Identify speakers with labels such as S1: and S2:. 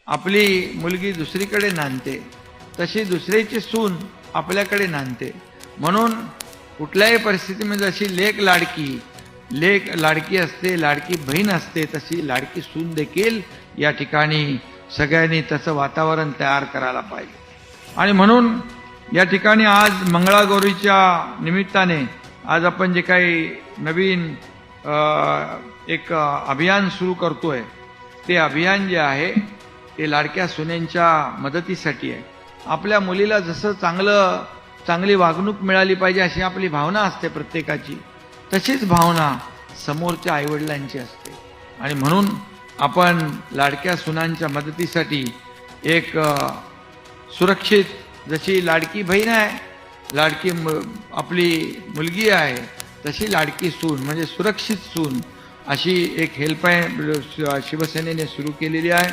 S1: आपली मुलगी दुसरीकडे नांदते तशी दुसऱ्याची सून आपल्याकडे नांदते. म्हणून कुठल्याही परिस्थितीमध्ये जशी लेक लाडकी असते, लाडकी बहीण असते, तशी लाडकी सून देखील या ठिकाणी सगळ्यांनी तसं वातावरण तयार करायला पाहिजे. आणि म्हणून या ठिकाणी आज मंगळागौरीच्या निमित्ताने आज आपण जे काही नवीन एक अभियान सुरू करतोय, ते अभियान जे आहे ते लाडक्या सुनेंच्या मदतीसाठी आहे. आपल्या मुलीला जसं चांगली वागणूक मिळाली पाहिजे अशी आपली भावना असते प्रत्येकाची, तशीच भावना समोरच्या आईवडिलांची असते. आणि म्हणून आपण लाडक्या सुनांच्या मदतीसाठी एक सुरक्षित, जशी लाडकी बहीण आहे, आपली मुलगी आहे, तशी लाडकी सून म्हणजे सुरक्षित सून, अशी एक हेल्पलाईन शिवसेनेने सुरू केलेली आहे.